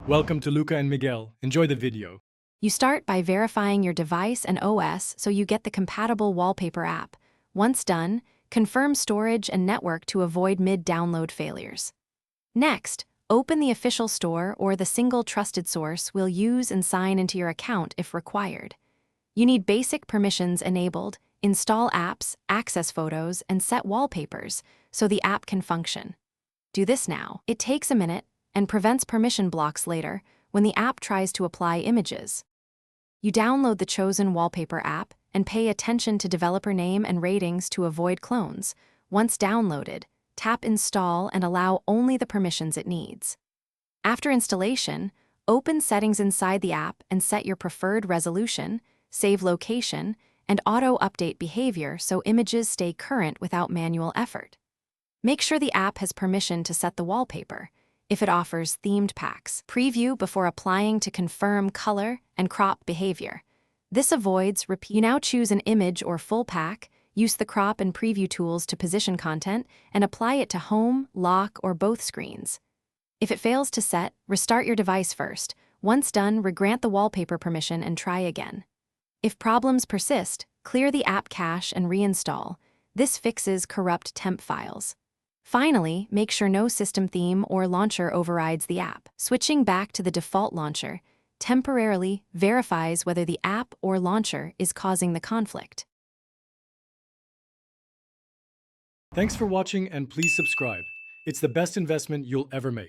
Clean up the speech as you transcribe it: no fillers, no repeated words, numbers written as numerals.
Welcome to Luca and Miguel. Enjoy the video. You start by verifying your device and OS so you get the compatible wallpaper app. Once done, confirm storage and network to avoid mid-download failures. Next, open the official store or the single trusted source we'll use and sign into your account if required. You need basic permissions enabled, install apps, access photos, and set wallpapers so the app can function. Do this now. It takes a minute and prevents permission blocks later when the app tries to apply images. You download the chosen wallpaper app and pay attention to developer name and ratings to avoid clones. Once downloaded, tap Install and allow only the permissions it needs. After installation, open settings inside the app and set your preferred resolution, save location, and auto-update behavior so images stay current without manual effort. Make sure the app has permission to set the wallpaper. If it offers themed packs, preview before applying to confirm color and crop behavior. This avoids repeat. You now choose an image or full pack, use the crop and preview tools to position content, and apply it to home, lock, or both screens. If it fails to set, restart your device first. Once done, regrant the wallpaper permission and try again. If problems persist, clear the app cache and reinstall. This fixes corrupt temp files. Finally, make sure no system theme or launcher overrides the app. Switching back to the default launcher temporarily verifies whether the app or launcher is causing the conflict. Thanks for watching and please subscribe. It's the best investment you'll ever make.